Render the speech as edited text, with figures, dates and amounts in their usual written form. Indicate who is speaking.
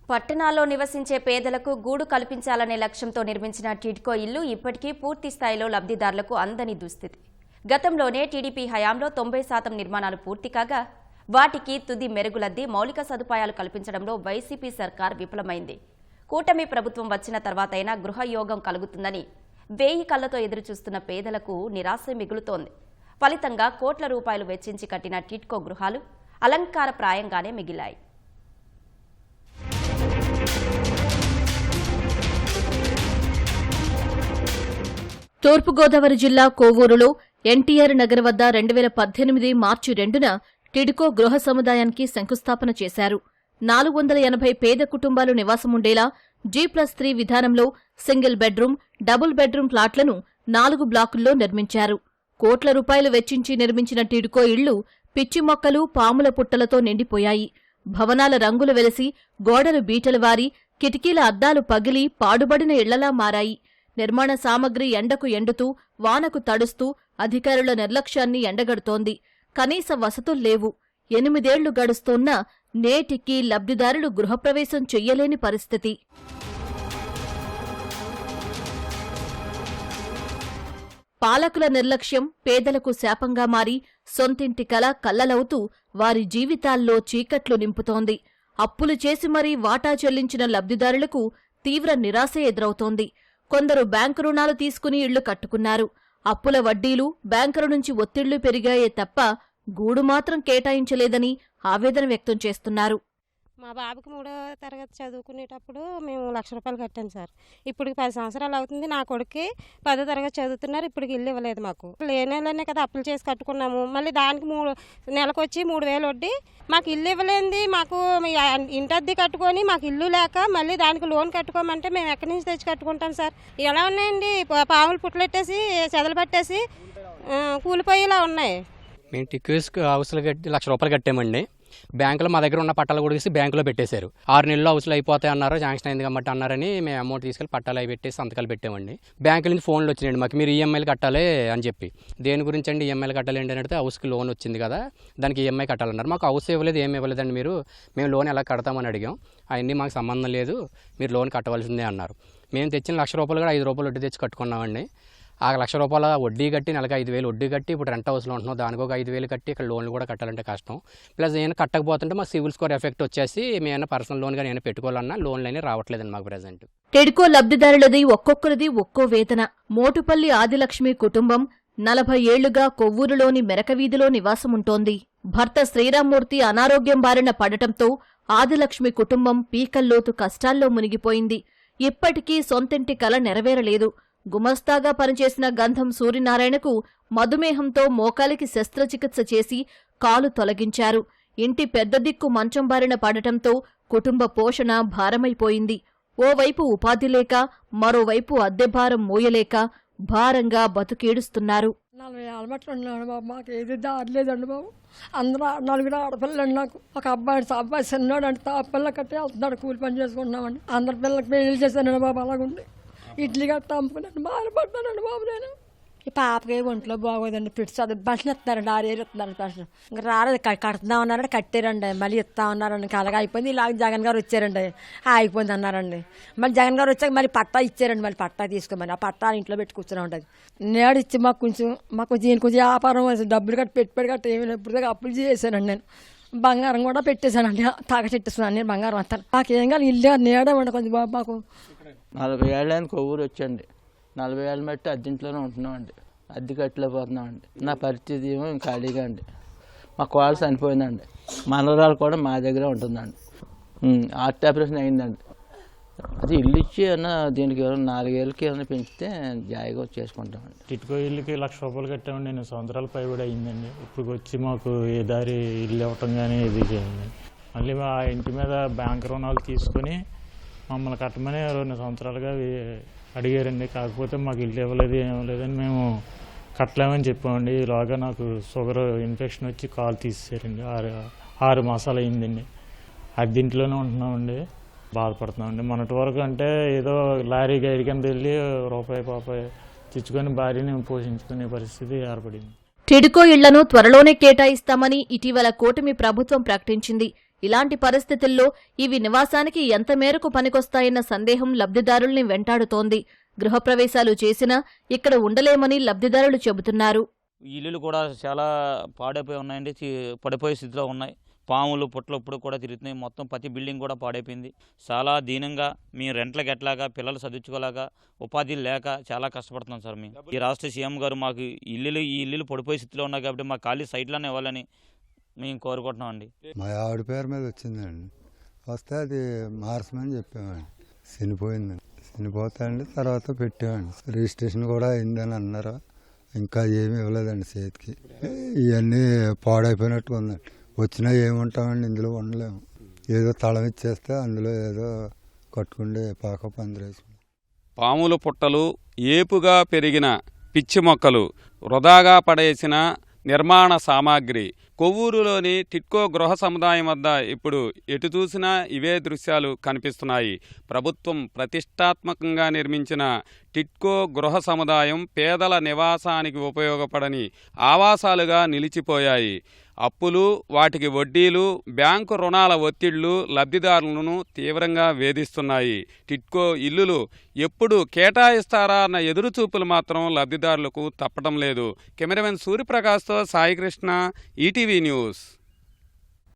Speaker 1: పట్టణాల్లో నివసించే పేదలకు గూడు కల్పించాలనే లక్ష్యంతో నిర్మించిన టిడ్కో ఇల్లు ఇప్పటికీ పూర్తి స్థాయిలో లబ్ధిదారులకు అందని దుస్థితి. గతంలోనే టీడీపీ హయాంలో 90% నిర్మాణాలు పూర్తి కాగా వాటికి తుది మెరుగులద్ది మౌలిక సదుపాయాలు కల్పించడంలో వైసీపీ సర్కార్ విఫలమైంది. కూటమి ప్రభుత్వం వచ్చిన తర్వాతైనా గృహయోగం కలుగుతుందని వేయి కళ్లతో ఎదురుచూస్తున్న పేదలకు నిరాశ మిగులుతోంది. ఫలితంగా కోట్ల రూపాయలు వెచ్చించి కట్టిన టిడ్కో గృహాలు అలంకారప్రాయంగానే మిగిలాయి.
Speaker 2: తూర్పుగోదావరి జిల్లా కోవూరులో ఎన్టీఆర్ నగర్ వద్ద 2018 మార్చి 2న టిడ్కో గృహ సముదాయానికి శంకుస్థాపన చేశారు. 480 పేద కుటుంబాలు నివాసముండేలా G+3 విధానంలో సింగిల్ బెడ్రూమ్, డబుల్ బెడ్రూమ్ ఫ్లాట్లను 4 బ్లాకుల్లో నిర్మించారు. కోట్ల రూపాయలు వెచ్చించి నిర్మించిన టిడ్కో ఇళ్లు పిచ్చి మొక్కలు, పాముల పుట్టలతో నిండిపోయాయి. భవనాల రంగులు వెలసి, గోడలు బీటలు వారి, కిటికీల అద్దాలు పగిలి పాడుబడిన ఇళ్లలా మారాయి. నిర్మాణ సామగ్రి ఎండకు ఎండుతూ, వానకు తడుస్తూ అధికారుల నిర్లక్ష్యాన్ని ఎండగడుతోంది. కనీస వసతుల్లేవు. 8 ఏళ్లు గడుస్తోన్నా నేటికి లబ్ధిదారులు గృహప్రవేశం చెయ్యలేని పరిస్థితి. పాలకుల నిర్లక్ష్యం పేదలకు శాపంగా మారి సొంతింటి కల కల్లలవుతూ వారి జీవితాల్లో చీకట్లు నింపుతోంది. అప్పులు చేసి మరీ వాటా చెల్లించిన లబ్ధిదారులకు తీవ్ర నిరాశ ఎదురవుతోంది. కొందరు బ్యాంకు రుణాలు తీసుకుని ఇళ్లు కట్టుకున్నారు. అప్పుల వడ్డీలు, బ్యాంకుల నుంచి ఒత్తిళ్లు పెరిగాయే తప్ప గూడు మాత్రం కేటాయించలేదని ఆవేదన వ్యక్తం చేస్తున్నారు.
Speaker 3: మా బాబుకి 3వ తరగతి చదువుకునేటప్పుడు మేము ₹1,00,000 కట్టాను సార్. ఇప్పుడు 10 సంవత్సరాలు అవుతుంది. నా కొడుక్కి 10వ తరగతి చదువుతున్నారు. ఇప్పటికి ఇల్లు ఇవ్వలేదు మాకు. లేనేళ్ళనే కదా అప్పులు చేసి కట్టుకున్నాము. మళ్ళీ దానికి నెలకొచ్చి 3,000 వడ్డీ. మాకు ఇల్లు ఇవ్వలేంది. మాకు ఇంటద్దె కట్టుకొని మాకు ఇల్లు లేక మళ్ళీ దానికి లోన్ కట్టుకోమంటే మేము ఎక్కడి నుంచి తెచ్చి కట్టుకుంటాం సార్? ఎలా ఉన్నాయండి, పాములు పుట్లెట్టేసి చెదలు పట్టేసి కూలిపోయేలా ఉన్నాయి.
Speaker 4: మేము టిక్యూస్ హౌస్లు కట్టి ₹1,00,000 కట్టామండి. బ్యాంకులో మా దగ్గర ఉన్న పట్టాలు కూడా బ్యాంకులో పెట్టేశారు. 6 నెలల్లో హౌస్లు అయిపోతాయి అన్నారు, శాంక్షన్ అయింది కాబట్టి అన్నారని మేము అమౌంట్ తీసుకెళ్ళి పట్టాలు అవి పెట్టేసి సంతకాలు పెట్టామండి. బ్యాంకుల నుంచి ఫోన్లు వచ్చినాయండి మాకు, మీరు ఈఎంఐలు కట్టాలి అని చెప్పి. దేని గురించి అండి ఈఎంఐలు కట్టాలి ఏంటి అని అడిగితే హౌస్కి లోన్ వచ్చింది కదా, దానికి ఈఎంఐ కట్టాలన్నారు. మాకు హౌస్ ఇవ్వలేదు, ఏమి ఇవ్వలేదండి. మేము లోన్ ఎలా కడతామని అడిగాం. అవన్నీ మాకు సంబంధం లేదు, మీరు లోన్ కట్టవలసిందే అన్నారు. మేము తెచ్చిన ₹1,00,000 కూడా ₹5 వడ్డీ తెచ్చి కట్టుకున్నామండి. ఆ ₹1,00,000 వడ్డీ కట్టి నెలకు 5,000 వడ్డీ కట్టి ఇప్పుడు రెంట్ హౌస్లో ఉంటున్నాం. దానికి ఒక 5,000 కట్టి ఇక్కడ లోన్లు కూడా కట్టాలంటే కష్టం. ప్లస్ ఏమైనా కట్టకపోతుంటే మా సివిల్ స్కోర్ ఎఫెక్ట్ వచ్చేసి మేమైనా పర్సనల్ లోన్ కానీ ఏమైనా పెట్టుకోవాలన్నా లోన్లు అయినా రావట్లేదండి మాకు ప్రజెంట్.
Speaker 2: టిడ్కో లబ్ధిదారులది ఒక్కొక్కరిది ఒక్కో వేదన. మోటుపల్లి ఆదిలక్ష్మి కుటుంబం 40 ఏళ్లుగా కొవ్వూరులోని మెరకవీధిలో నివాసముంటోంది. భర్త శ్రీరామ్మూర్తి అనారోగ్యం బారిన పడటంతో ఆదిలక్ష్మి కుటుంబం పీకల్లోతు కష్టాల్లో మునిగిపోయింది. ఇప్పటికీ సొంతింటి కల నెరవేరలేదు. గుమస్తాగా పనిచేసిన గంధం సూర్యనారాయణకు మధుమేహంతో మోకాలికి శస్త్రచికిత్స చేసి కాలు తొలగించారు. ఇంటి పెద్ద దిక్కు మంచం బారిన పడటంతో కుటుంబ పోషణ భారమైపోయింది. ఓవైపు ఉపాధి లేక, మరోవైపు అద్దెభారం మోయలేక భారంగా బతుకేడుస్తున్నారు.
Speaker 5: 40 ఏళ్ళ ఉన్నాడు బాబు, మాకు ఏది దారి లేదండి బాబు. అందరూ 4 ఆడపిల్లలు. నాకు ఒక అబ్బాయి చిన్నాడు అంటే తాపిల్ల కట్టి వెళ్తున్నాడు, కూలి పని చేసుకుంటున్నామండి. అందరి పిల్లలకి పెళ్లి చేశానండి బాబు. అలాగుండి ఇడ్లీ గట్ట అమ్ముకున్నాను, బాధపడ్డానండి బాబు. నేను ఈ పాపకి ఒంట్లో బాగోదండి, పిడిచి చదువు బస్సులు ఇస్తున్నారండి, 6 ఏళ్ళు ఇస్తున్నారు బస్సులు. ఇంకా రాలేదు, కడుతున్నాం అన్నారండి, కట్టారండి. మళ్ళీ ఇస్తామన్నారండి. అలాగే అయిపోయింది. ఇలాగ జగన్ గారు వచ్చారండి, ఆగిపోయింది అన్నారండి. మళ్ళీ జగన్ గారు వచ్చాక మళ్ళీ పట్టా ఇచ్చారండి. మళ్ళీ పట్టా తీసుకోమని ఆ పట్టా ఇంట్లో పెట్టి కూర్చొని ఉంటుంది. నేడు ఇచ్చి మాకు దీని కొంచెం వ్యాపారం డబ్బులు కట్టి పెట్టుబడి కట్టి ఏమైనా ఇప్పుడు అప్పులు చేశానండి. నేను బంగారం కూడా పెట్టేశానండి, తాగచెట్టేస్తున్నాను నేను బంగారం అంతా. మాకేం కాదు, ఇల్లు నేడే ఉండదు బాబు. మాకు
Speaker 6: 40 ఏళ్ళని కొవ్వూరు వచ్చండి. 40 ఏళ్ళ మట్టి అద్దెంట్లోనే ఉంటున్నామండి, అద్దె కట్టలేకపోతున్నామండి. నా పరిస్థితి ఏమో ఖాళీగా అండి. మా కోడలు చనిపోయిందండి, మనవరాలు కూడా మా దగ్గర ఉంటుందండి. హార్ట్ ఆపరేషన్ అయిందండి. అది ఇల్లు ఇచ్చి ఏమన్నా దీనికి 4 ఏళ్ళకి ఏమైనా పెంచితే జాయిగా చేసుకుంటామండి.
Speaker 7: టిడ్కో ఇల్లుకి ₹1,00,000 కట్టామండి. నేను సంవత్సరాల పై కూడా అయిందండి. ఇప్పుడు వచ్చి మాకు ఏ దారి ఇల్లు ఇవ్వటం కానీ ఇది చేయండి. మళ్ళీ మా ఇంటి మీద బ్యాంక్ రుణాలు తీసుకుని మమ్మల్ని కట్టమని 2 సంవత్సరాలుగా అడిగారండి. కాకపోతే మాకు ఇల్లు ఇవ్వలేదు, ఏమవ్వలేదని మేము కట్టలేమని చెప్పామండి. ఈలోగా నాకు షుగర్ ఇన్ఫెక్షన్ వచ్చి కాలు తీసేసారండి. 6 మాసాలు అయిందండి. అద్దెంట్లోనే ఉంటున్నామండి, బాధపడుతున్నామండి. మొన్నటి వరకు అంటే ఏదో లారీ గైడ్ కింద వెళ్ళి రూపాయి తెచ్చుకొని భార్యని పోషించుకునే పరిస్థితి ఏర్పడింది.
Speaker 2: టిడ్కో ఇళ్లను త్వరలోనే కేటాయిస్తామని ఇటీవల కూటమి ప్రభుత్వం ప్రకటించింది. ఇలాంటి పరిస్థితుల్లో ఇవి నివాసానికి ఎంత మేరకు పనికొస్తాయన్న సందేహం లబ్ధిదారుల్ని వెంటాడుతోంది. గృహప్రవేశాలు చేసినా ఇక్కడ ఉండలేమని లబ్ధిదారులు చెబుతున్నారు.
Speaker 8: ఈ ఇల్లులు కూడా చాలా పాడైపోయి ఉన్నాయండి, పడిపోయే స్థితిలో ఉన్నాయి. పాములు పుట్టలు ఇప్పుడు కూడా తిరుగుతున్నాయి. మొత్తం ప్రతి బిల్డింగ్ కూడా పాడైపోయింది. చాలా దీనంగా మేము రెంట్లకు ఎట్లాగా పిల్లలు చదువుకోలేక ఉపాధి లేక చాలా కష్టపడుతున్నాం సార్. మేము ఈ రాష్ట్ర సీఎం గారు మాకు ఈ ఇల్లులు పడిపోయే స్థితిలో ఉన్నాయి కాబట్టి మాకు ఖాళీ సైట్లోనే ఇవ్వాలని మేము కోరుకుంటున్నాం అండి.
Speaker 9: మా ఆవిడ పేరు మీద వచ్చిందండి, వస్తే అది మార్చమని చెప్పామండి. చనిపోయిందండి. చనిపోతాయండి తర్వాత పెట్టామండి. రిజిస్ట్రేషన్ కూడా అయిందని అన్నారు, ఇంకా ఏమీ ఇవ్వలేదండి చేతికి. ఇవన్నీ పాడైపోయినట్టుగా ఉందండి. వచ్చినా ఏముంటామండి, ఇందులో ఉండలేము. ఏదో తళం ఇచ్చేస్తే అందులో ఏదో కట్టుకుండే పాక పందిరేసుకుంటాం.
Speaker 10: పాములు పుట్టలు, ఏపుగా పెరిగిన పిచ్చి మొక్కలు, వృధాగా పడేసిన నిర్మాణ సామాగ్రి. కొవ్వూరులోని టిడ్కో గృహ సముదాయం వద్ద ఇప్పుడు ఎటు చూసినా ఇవే దృశ్యాలు కనిపిస్తున్నాయి. ప్రభుత్వం ప్రతిష్టాత్మకంగా నిర్మించిన టిడ్కో గృహ సముదాయం పేదల నివాసానికి ఉపయోగపడని ఆవాసాలుగా నిలిచిపోయాయి. అప్పులు, వాటికి వడ్డీలు, బ్యాంకు రుణాల ఒత్తిళ్లు లబ్ధిదారులను తీవ్రంగా వేధిస్తున్నాయి. టిడ్కో ఇల్లులు ఎప్పుడు కేటాయిస్తారా అన్న ఎదురుచూపులు మాత్రం లబ్ధిదారులకు తప్పడం లేదు. కెమెరామెన్ సూర్యప్రకాశ్తో సాయికృష్ణ, ఈటీవీ న్యూస్.